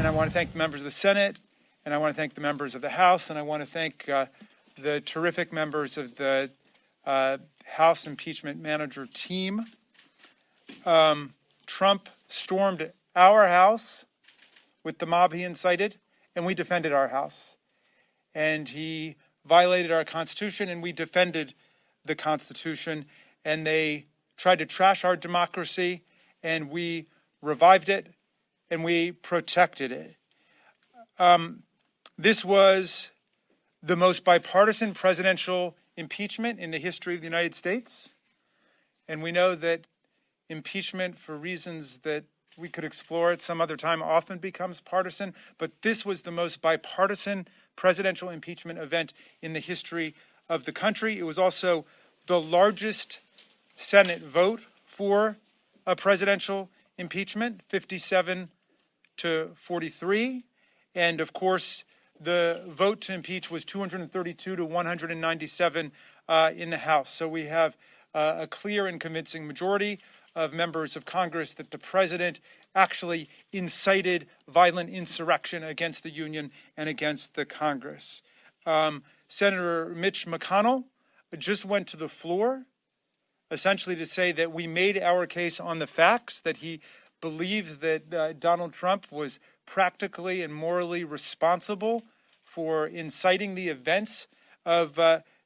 And I want to thank the members of the Senate, and I want to thank the members of the House, and I want to thank the terrific members of the House impeachment manager team. Trump stormed our house with the mob he incited, and we defended our house. And he violated our Constitution, and we defended the Constitution. And they tried to trash our democracy, and we revived it, and we protected it. This was the most bipartisan presidential impeachment in the history of the United States. And we know that impeachment, for reasons that we could explore at some other time, often becomes partisan. But this was the most bipartisan presidential impeachment event in the history of the country. It was also the largest Senate vote for a presidential impeachment, 57 to 43. And of course, the vote to impeach was 232 to 197 in the House. So we have a clear and convincing majority of members of Congress that the president actually incited violent insurrection against the Union and against the Congress. Senator Mitch McConnell just went to the floor essentially to say that we made our case on the facts, that he believed that Donald Trump was practically and morally responsible for inciting the events of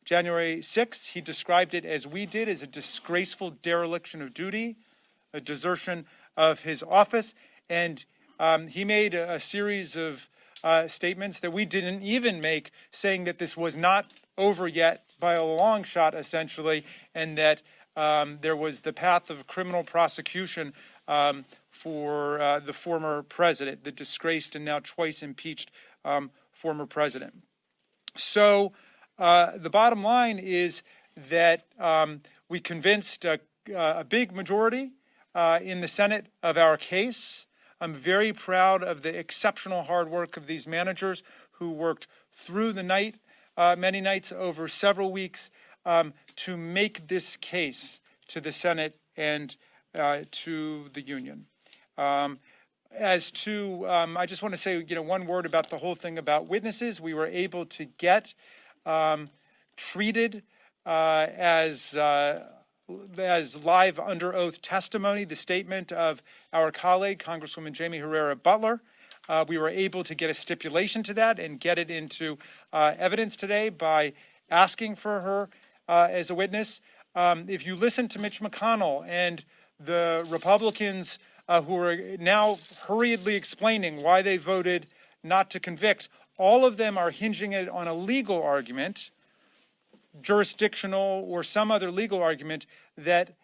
January 6th. He described it, as we did, as a disgraceful dereliction of duty, a desertion of his office. And he made a series of statements that we didn't even make, saying that this was not over yet by a long shot, essentially, and that there was the path of criminal prosecution for the former president, the disgraced and now twice impeached former president. So the bottom line is that we convinced a big majority in the Senate of our case. I'm very proud of the exceptional hard work of these managers who worked through the night, many nights over several weeks, to make this case to the Senate and to the Union. As to, I just want to say, one word about the whole thing about witnesses. We were able to get treated as live under oath testimony, the statement of our colleague, Congresswoman Jamie Herrera Butler. We were able to get a stipulation to that and get it into evidence today by asking for her as a witness. If you listen to Mitch McConnell and the Republicans who are now hurriedly explaining why they voted not to convict, all of them are hinging it on a legal argument, jurisdictional or some other legal argument that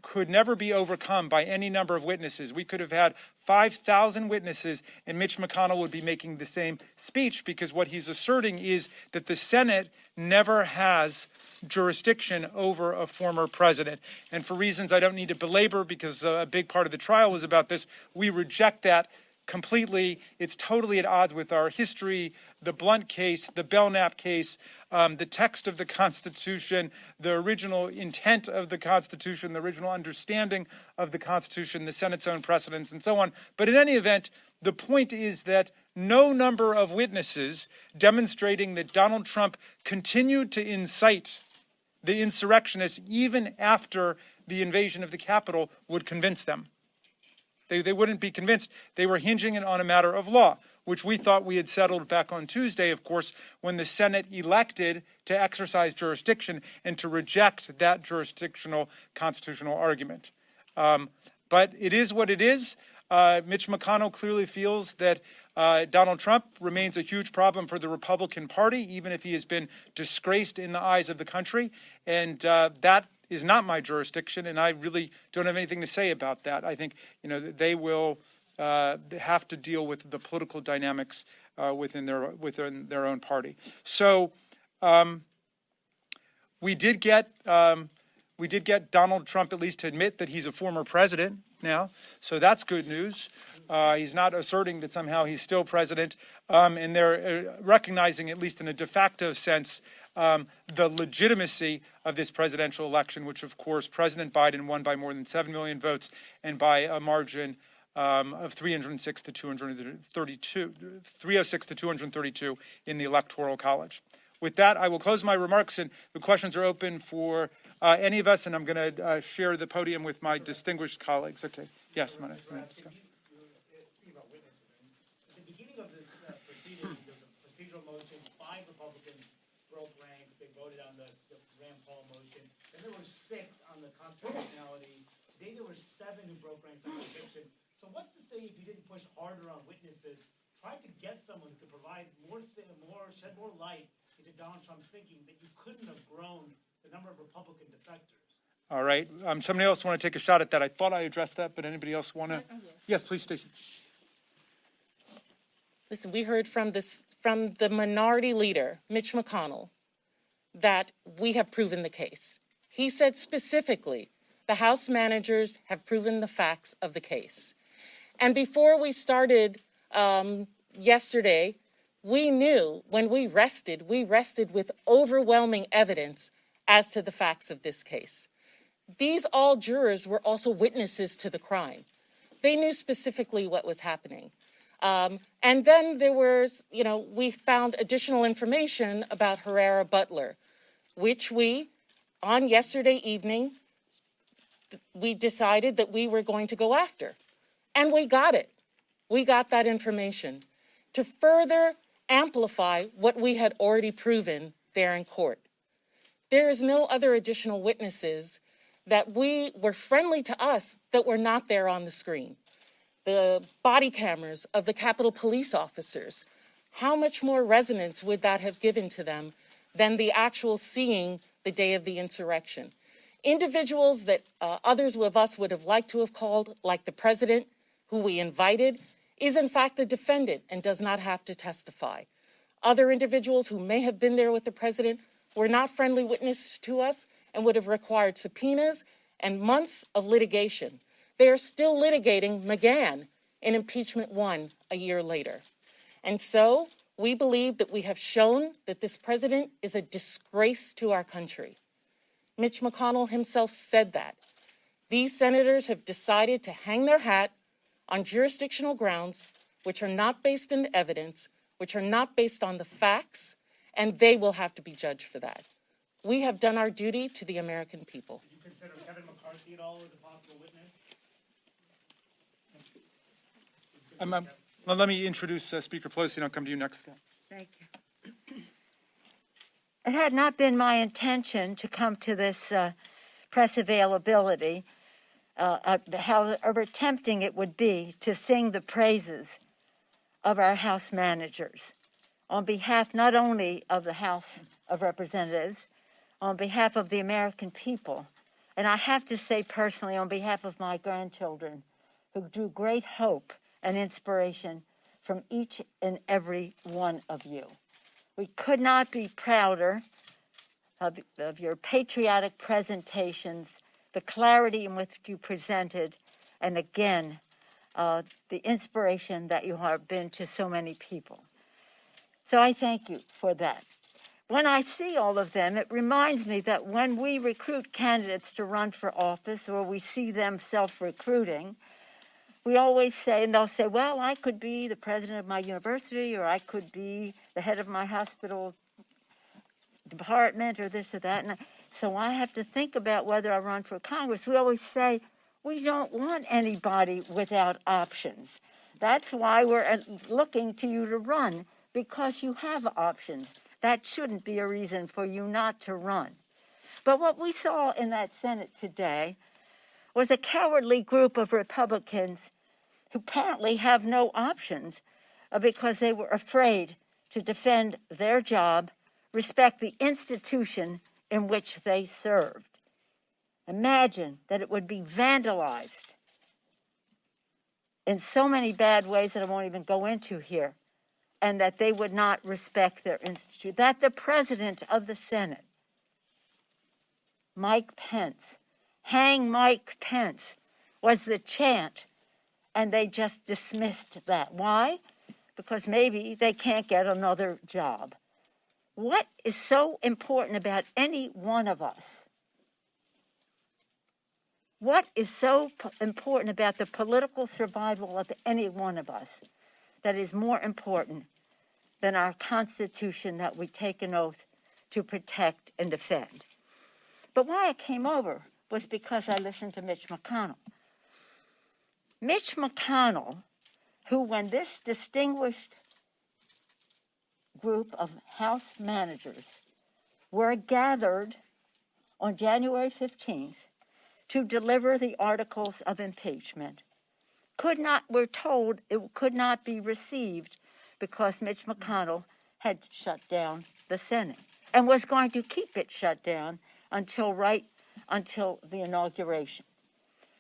could never be overcome by any number of witnesses. We could have had 5,000 witnesses and Mitch McConnell would be making the same speech, because what he's asserting is that the Senate never has jurisdiction over a former president. And for reasons I don't need to belabor, because a big part of the trial was about this, we reject that completely. It's totally at odds with our history, the Blunt case, the Belknap case, the text of the Constitution, the original intent of the Constitution, the original understanding of the Constitution, the Senate's own precedents, and so on. But in any event, the point is that no number of witnesses demonstrating that Donald Trump continued to incite the insurrectionists even after the invasion of the Capitol would convince them. They wouldn't be convinced. They were hinging it on a matter of law, which we thought we had settled back on Tuesday, of course, when the Senate elected to exercise jurisdiction and to reject that jurisdictional constitutional argument. But it is what it is. Mitch McConnell clearly feels that Donald Trump remains a huge problem for the Republican Party, even if he has been disgraced in the eyes of the country. And that is not my jurisdiction, and I really don't have anything to say about that. I think they will have to deal with the political dynamics within their own party. So we did get Donald Trump at least to admit that he's a former president now, so that's good news. He's not asserting that somehow he's still president, and they're recognizing, at least in a de facto sense, the legitimacy of this presidential election, which, of course, President Biden won by more than 7 million votes and by a margin of 306 to 232, 306 to 232 in the Electoral College. With that, I will close my remarks, and the questions are open for any of us, and I'm going to share the podium with my distinguished colleagues. Okay. Yes, Speaking about witnesses, at the beginning of this proceeding, there was a procedural motion. 5 Republicans broke ranks. They voted on the Rand Paul motion. Then there were 6 on the constitutionality. Today there were 7 who broke ranks on conviction. So what's to say if you didn't push harder on witnesses, tried to get someone who could provide shed more light into Donald Trump's thinking, that you couldn't have grown the number of Republican defectors? All right. Somebody else want to take a shot at that? I thought I addressed that, but anybody else want to? Yes, please, Stacey. Listen, we heard from the minority leader, Mitch McConnell, that we have proven the case. He said specifically, the House managers have proven the facts of the case. And before we started yesterday, we knew when we rested with overwhelming evidence as to the facts of this case. These all jurors were also witnesses to the crime. They knew specifically what was happening. And then there was, we found additional information about Herrera Butler, which we, on yesterday evening, we decided that we were going to go after. And we got it. We got that information to further amplify what we had already proven there in court. There is no other additional witnesses that were friendly to us that were not there on the screen. The body cameras of the Capitol Police officers, how much more resonance would that have given to them than the actual seeing the day of the insurrection? Individuals that others of us would have liked to have called, like the president, who we invited, is in fact the defendant and does not have to testify. Other individuals who may have been there with the president were not friendly witnesses to us and would have required subpoenas and months of litigation. They are still litigating McGahn in impeachment 1 a year later. And so we believe that we have shown that this president is a disgrace to our country. Mitch McConnell himself said that. These senators have decided to hang their hat on jurisdictional grounds which are not based in evidence, which are not based on the facts, and they will have to be judged for that. We have done our duty to the American people. Did you consider Kevin McCarthy at all as a possible witness? Let me introduce Speaker Pelosi, and I'll come to you next, Scott. Thank you. It had not been my intention to come to this press availability, however tempting it would be to sing the praises of our House managers on behalf not only of the House of Representatives, on behalf of the American people, and I have to say personally on behalf of my grandchildren, who drew great hope and inspiration from each and every one of you. We could not be prouder of your patriotic presentations, the clarity in which you presented, and again, the inspiration that you have been to so many people. So I thank you for that. When I see all of them, it reminds me that when we recruit candidates to run for office, or we see them self-recruiting, we always say, and they'll say, well, I could be the president of my university, or I could be the head of my hospital department, or this or that. And so I have to think about whether I run for Congress. We always say, we don't want anybody without options. That's why we're looking to you to run, because you have options. That shouldn't be a reason for you not to run. But what we saw in that Senate today was a cowardly group of Republicans who apparently have no options because they were afraid to defend their job, respect the institution in which they served. Imagine that it would be vandalized in so many bad ways that I won't even go into here, and that they would not respect their institute. That the president of the Senate, Mike Pence, hang Mike Pence, was the chant, and they just dismissed that. Why? Because maybe they can't get another job. What is so important about any one of us? What is so important about the political survival of any one of us that is more important than our Constitution that we take an oath to protect and defend? But why I came over was because I listened to Mitch McConnell. Mitch McConnell, who, when this distinguished group of House managers were gathered on January 15th to deliver the articles of impeachment, we're told it could not be received because Mitch McConnell had shut down the Senate and was going to keep it shut down until the inauguration.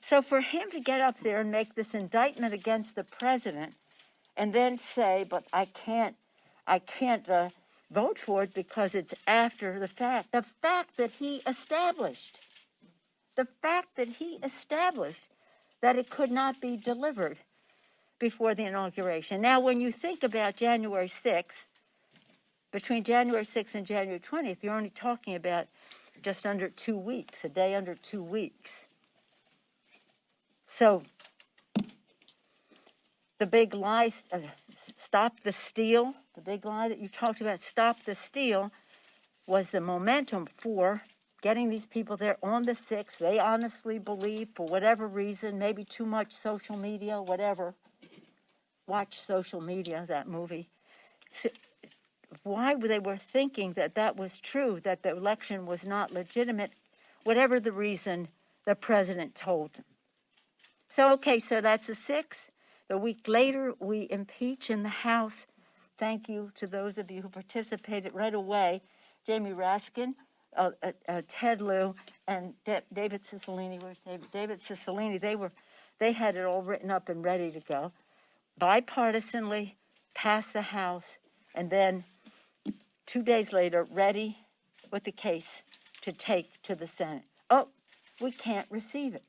So for him to get up there and make this indictment against the president and then say, but I can't vote for it because it's after the fact that he established that it could not be delivered before the inauguration. Now, when you think about January 6th, between January 6th and January 20th, you're only talking about just under 2 weeks, a day under 2 weeks. So the big lie, stop the steal, the big lie that you talked about, stop the steal, was the momentum for getting these people there on the 6th. They honestly believe, for whatever reason, maybe too much social media, whatever. Watch Social Media, that movie. So why they were thinking that that was true, that the election was not legitimate, whatever the reason the president told them. So that's the 6th. The week later, we impeach in the House. Thank you to those of you who participated right away. Jamie Raskin, Ted Lieu, and David Cicilline. Where's David? David Cicilline. They had it all written up and ready to go. Bipartisanly, passed the House, and then 2 days later, ready with the case to take to the Senate. Oh, we can't receive it.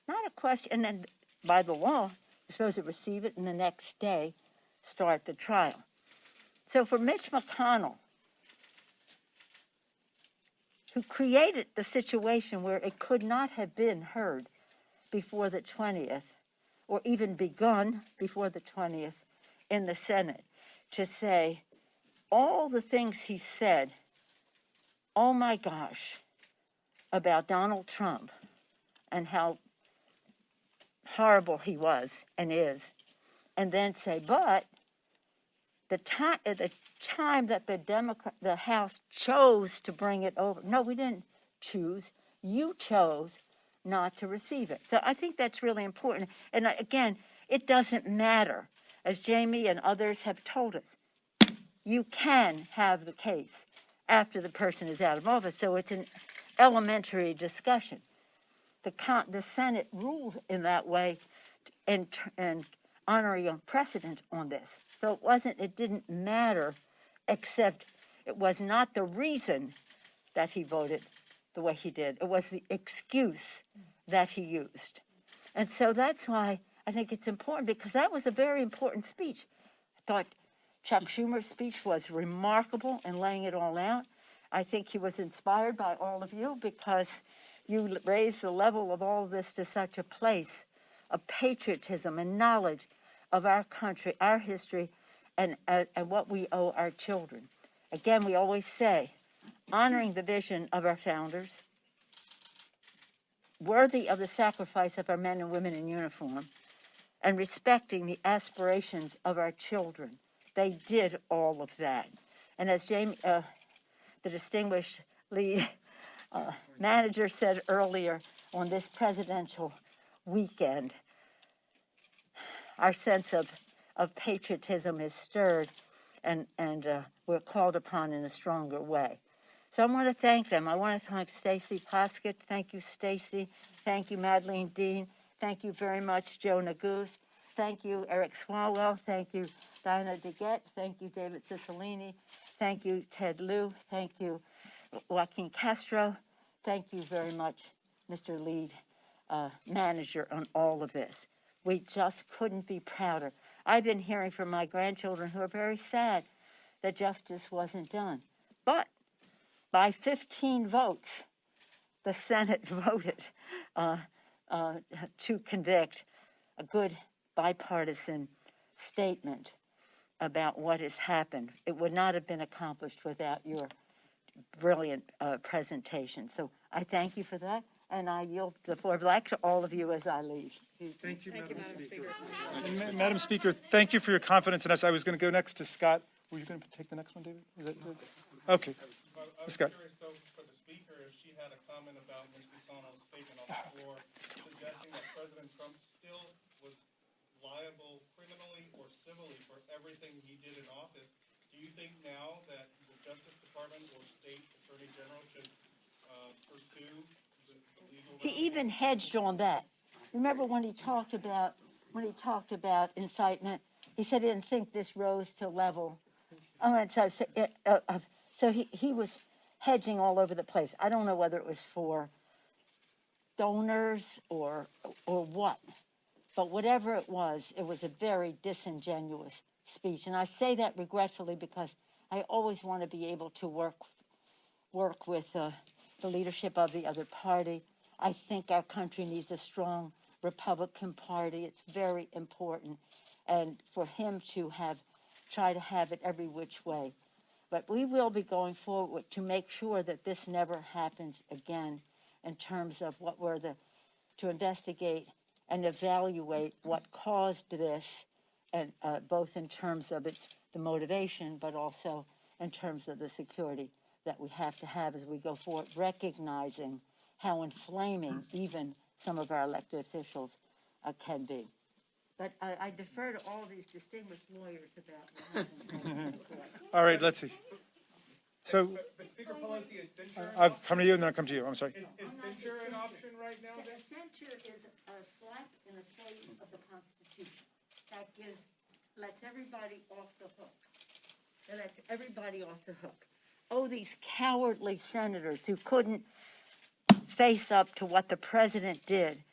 Not a question. And then by the law, you're supposed to receive it and the next day start the trial. So for Mitch McConnell, who created the situation where it could not have been heard before the 20th, or even begun before the 20th in the Senate, to say all the things he said, oh my gosh, about Donald Trump and how horrible he was and is, and then say, but the time that the House chose to bring it over. No, we didn't choose. You chose not to receive it. So I think that's really important. And again, it doesn't matter. As Jamie and others have told us, you can have the case after the person is out of office. So it's an elementary discussion. The Senate rules in that way and honoring a precedent on this. So it didn't matter, except it was not the reason that he voted the way he did. It was the excuse that he used. And so that's why I think it's important, because that was a very important speech. I thought Chuck Schumer's speech was remarkable in laying it all out. I think he was inspired by all of you, because you raised the level of all of this to such a place of patriotism and knowledge of our country, our history, and what we owe our children. Again, we always say, honoring the vision of our founders, worthy of the sacrifice of our men and women in uniform, and respecting the aspirations of our children. They did all of that. And as Jamie, the distinguished lead manager said earlier on this presidential weekend, our sense of patriotism is stirred, and we're called upon in a stronger way. So I want to thank them. I want to thank Stacy Poskett. Thank you, Stacy. Thank you, Madeline Dean. Thank you very much, Joe Naguse. Thank you, Eric Swalwell. Thank you, Diana DeGette. Thank you, David Cicilline. Thank you, Ted Lieu. Thank you, Joaquin Castro. Thank you very much, Mr. Lead Manager, on all of this. We just couldn't be prouder. I've been hearing from my grandchildren who are very sad that justice wasn't done. But by 15 votes, the Senate voted to convict, a good bipartisan statement about what has happened. It would not have been accomplished without your brilliant presentation. So I thank you for that, and I yield the floor back to all of you as I leave. Thank you, Madam Speaker. Madam Speaker, thank you for your confidence in us. I was going to go next to Scott. Were you going to take the next one, David? Is that good? Okay. I was Scott. curious, though, for the speaker, if she had a comment about Ms. McConnell's statement on the floor, suggesting that President Trump still was liable criminally or civilly for everything he did in office. Do you think now that the Justice Department or State Attorney General should pursue the legal? He even hedged on that. Remember when he talked about incitement? He said he didn't think this rose to level. Oh, and so he was hedging all over the place. I don't know whether it was for donors or what, but whatever it was a very disingenuous speech. And I say that regretfully because I always want to be able to work with the leadership of the other party. I think our country needs a strong Republican Party. It's very important, and for him to try to have it every which way. But we will be going forward to make sure that this never happens again in terms of to investigate and evaluate what caused this, and both in terms of the motivation, but also in terms of the security that we have to have as we go forward, recognizing how inflaming even some of our elected officials can be. But I defer to all these distinguished lawyers about what happened. All right, let's see. So But Speaker Pelosi, is censure, I'll come to you and then I'll come to you. I'm sorry. is censure an option right now then? Censure is a slap in the face of the Constitution. That lets everybody off the hook. That lets everybody off the hook. Oh, these cowardly senators who couldn't face up to what the president did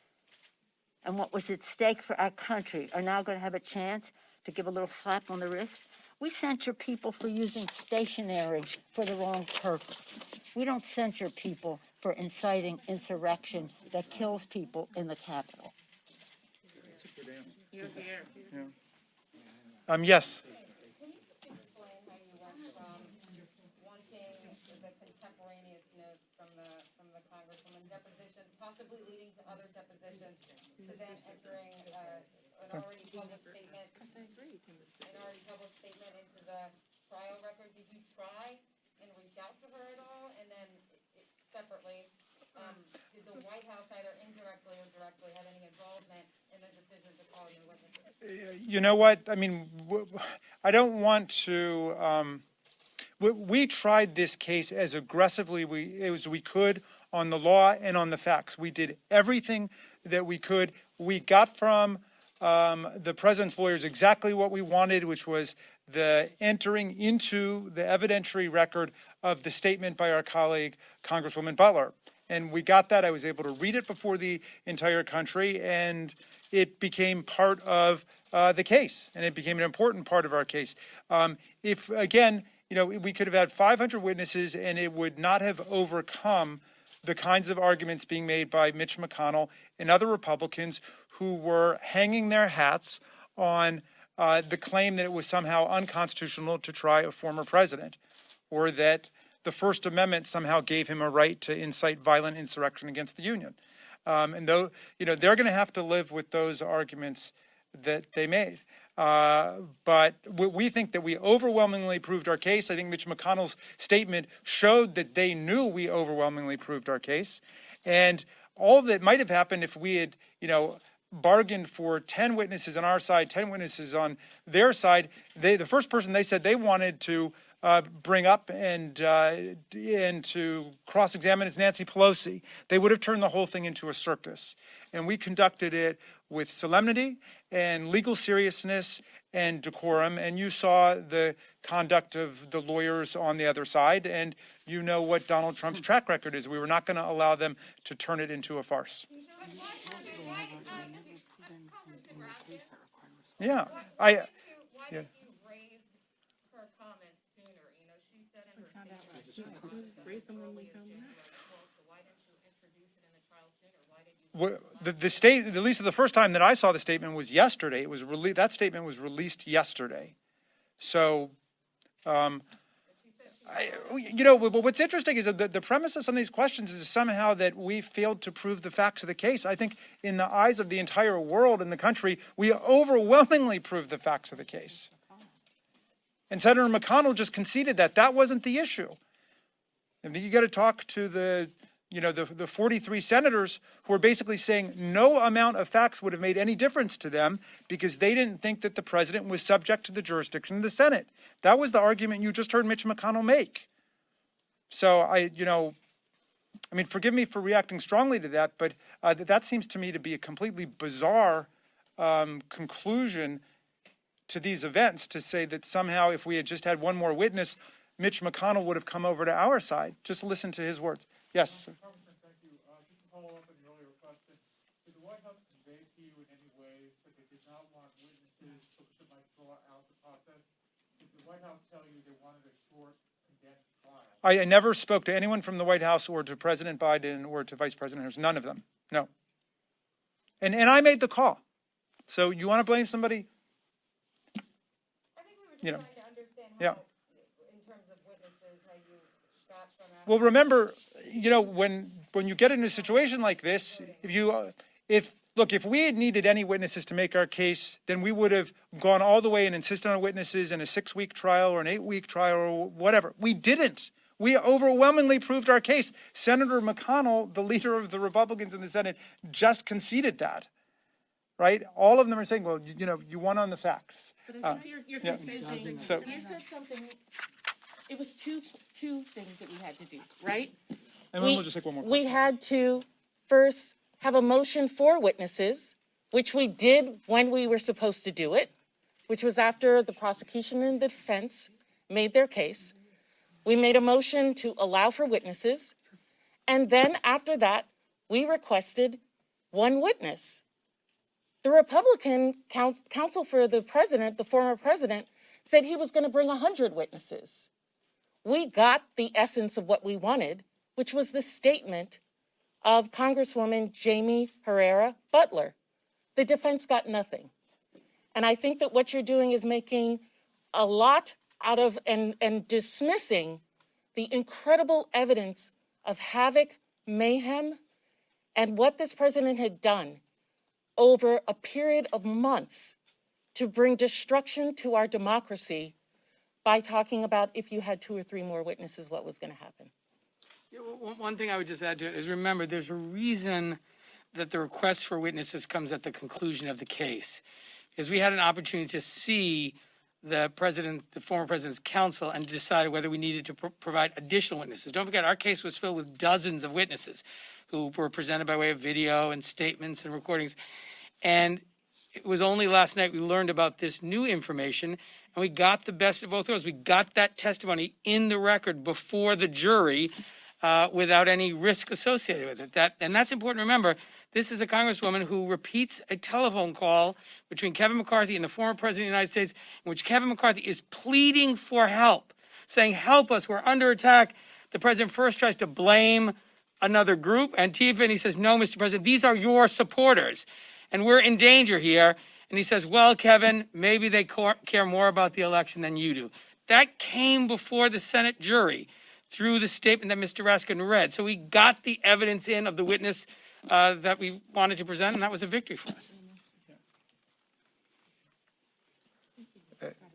and what was at stake for our country are now going to have a chance to give a little slap on the wrist. We censure people for using stationery for the wrong purpose. We don't censure people for inciting insurrection that kills people in the Capitol. You're here. Yes. Can you explain how you went from wanting the contemporaneous notes from the congresswoman depositions, possibly leading to other depositions, to then entering an already public statement, into the trial record? Did you try and reach out to her at all? And then separately, did the White House either indirectly or directly have any involvement in the decision to call you witnesses? You know what? I mean, I don't want to. We tried this case as aggressively as we could on the law and on the facts. We did everything that we could. We got from the president's lawyers exactly what we wanted, which was the entering into the evidentiary record of the statement by our colleague, Congresswoman Butler. And we got that. I was able to read it before the entire country, and it became part of the case, and it became an important part of our case. If, again, we could have had 500 witnesses, and it would not have overcome the kinds of arguments being made by Mitch McConnell and other Republicans who were hanging their hats on the claim that it was somehow unconstitutional to try a former president, or that the First Amendment somehow gave him a right to incite violent insurrection against the Union. And though, they're going to have to live with those arguments that they made. But we think that we overwhelmingly proved our case. I think Mitch McConnell's statement showed that they knew we overwhelmingly proved our case. And all that might have happened if we had, bargained for 10 witnesses on our side, 10 witnesses on their side. The first person they said they wanted to bring up and to cross-examine is Nancy Pelosi. They would have turned the whole thing into a circus. And we conducted it with solemnity and legal seriousness and decorum. And you saw the conduct of the lawyers on the other side, and you know what Donald Trump's track record is. We were not going to allow them to turn it into a farce. Yeah, Why didn't you raise her comments sooner? She said in her statement, so why didn't you introduce it in the trial sooner? Why did you the state, at least the first time that I saw the statement was yesterday. It was that statement was released yesterday. So, what's interesting is that the premises on these questions is somehow that we failed to prove the facts of the case. I think in the eyes of the entire world and the country, we overwhelmingly proved the facts of the case. And Senator McConnell just conceded that that wasn't the issue. I think you got to talk to the 43 senators who are basically saying no amount of facts would have made any difference to them because they didn't think that the president was subject to the jurisdiction of the Senate. That was the argument you just heard Mitch McConnell make. So forgive me for reacting strongly to that, but that seems to me to be a completely bizarre conclusion to these events, to say that somehow if we had just had one more witness, Mitch McConnell would have come over to our side. Just listen to his words. Yes, sir. Congressman, thank you. Just to follow up on the earlier question, did the White House convey to you in any way that they did not want witnesses that might draw out the process? Did the White House tell you they wanted a short, condensed trial? I never spoke to anyone from the White House or to President Biden or to Vice President Harris. None of them. No. And I made the call. So you want to blame somebody? I think we were just trying to understand how, Yeah. in terms of witnesses, how you got from that. Well, remember, when you get in a situation like this, if we had needed any witnesses to make our case, then we would have gone all the way and insisted on witnesses in a 6-week trial or an 8-week trial or whatever. We didn't. We overwhelmingly proved our case. Senator McConnell, the leader of the Republicans in the Senate, just conceded that, right? All of them are saying, well, you won on the facts. But I think you're confusing. So- You said something. It was two things that we had to do, right? And then we'll just take one more. We had to first have a motion for witnesses, which we did when we were supposed to do it, which was after the prosecution and the defense made their case. We made a motion to allow for witnesses. And then after that, we requested one witness. The Republican counsel for the president, the former president, said he was going to bring 100 witnesses. We got the essence of what we wanted, which was the statement of Congresswoman Jamie Herrera Butler. The defense got nothing. And I think that what you're doing is making a lot out of and dismissing the incredible evidence of havoc, mayhem, and what this president had done over a period of months to bring destruction to our democracy by talking about if you had 2 or 3 more witnesses, what was going to happen. Yeah, one thing I would just add to it is remember, there's a reason that the request for witnesses comes at the conclusion of the case, because we had an opportunity to see the former president's counsel, and decided whether we needed to provide additional witnesses. Don't forget, our case was filled with dozens of witnesses who were presented by way of video and statements and recordings. And it was only last night we learned about this new information, and we got the best of both worlds. We got that testimony in the record before the jury without any risk associated with it. And that's important to remember. This is a congresswoman who repeats a telephone call between Kevin McCarthy and the former president of the United States, in which Kevin McCarthy is pleading for help, saying, help us, we're under attack. The president first tries to blame another group, Antifa, and he says, no, Mr. President, these are your supporters, and we're in danger here. And he says, well, Kevin, maybe they care more about the election than you do. That came before the Senate jury through the statement that Mr. Raskin read. So we got the evidence in of the witness that we wanted to present, and that was a victory for us.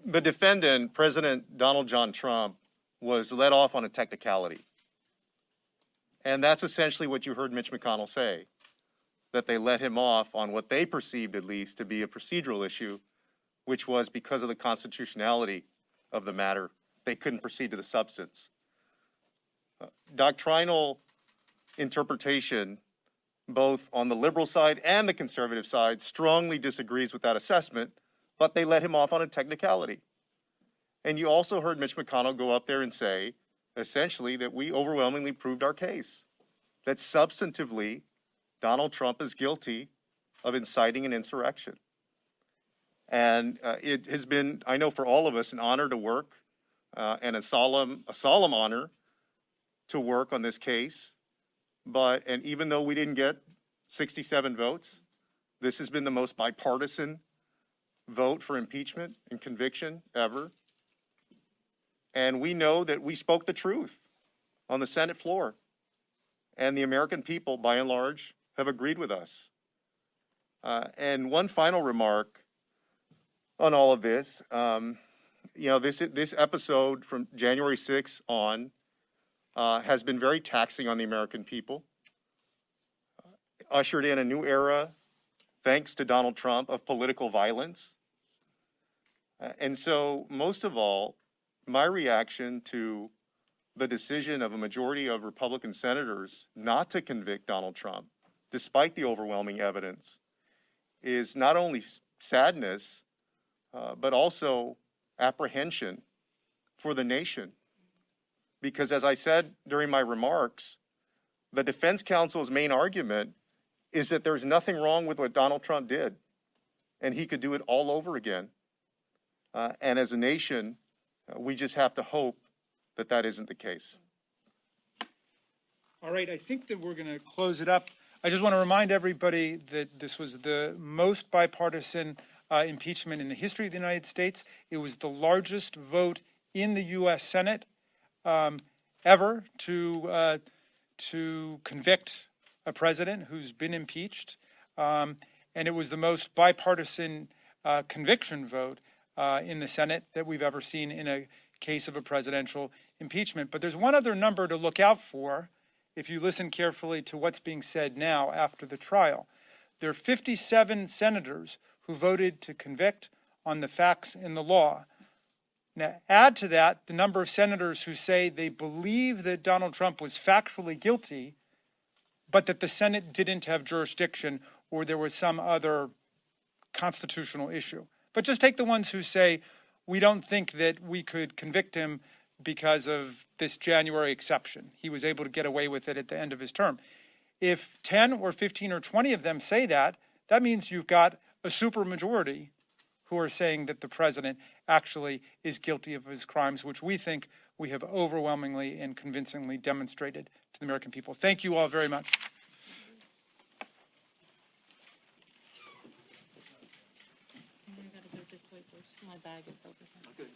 The defendant, President Donald John Trump, was let off on a technicality. And that's essentially what you heard Mitch McConnell say, that they let him off on what they perceived, at least, to be a procedural issue, which was because of the constitutionality of the matter, they couldn't proceed to the substance. Doctrinal interpretation, both on the liberal side and the conservative side, strongly disagrees with that assessment, but they let him off on a technicality. And you also heard Mitch McConnell go up there and say, essentially, that we overwhelmingly proved our case, that substantively, Donald Trump is guilty of inciting an insurrection. And it has been, I know for all of us, an honor to work and a solemn honor to work on this case. And even though we didn't get 67 votes. This has been the most bipartisan vote for impeachment and conviction ever. And we know that we spoke the truth on the Senate floor. And the American people, by and large, have agreed with us. And one final remark on all of this. This episode from January 6th on has been very taxing on the American people. Ushered in a new era, thanks to Donald Trump, of political violence. And so, most of all, my reaction to the decision of a majority of Republican senators not to convict Donald Trump, despite the overwhelming evidence, is not only sadness, but also apprehension for the nation. Because as I said during my remarks, the defense counsel's main argument is that there's nothing wrong with what Donald Trump did, and he could do it all over again. And as a nation, we just have to hope that that isn't the case. All right, I think that we're going to close it up. I just want to remind everybody that this was the most bipartisan impeachment in the history of the United States. It was the largest vote in the U.S. Senate ever to convict a president who's been impeached. And it was the most bipartisan conviction vote in the Senate that we've ever seen in a case of a presidential impeachment. But there's one other number to look out for if you listen carefully to what's being said now after the trial. There are 57 senators who voted to convict on the facts in the law. Now, add to that the number of senators who say they believe that Donald Trump was factually guilty, but that the Senate didn't have jurisdiction or there was some other constitutional issue. But just take the ones who say, we don't think that we could convict him because of this January exception. He was able to get away with it at the end of his term. If 10 or 15 or 20 of them say that, that means you've got a supermajority who are saying that the president actually is guilty of his crimes, which we think we have overwhelmingly and convincingly demonstrated to the American people. Thank you all very much. I gotta go this way first. My bag is over here.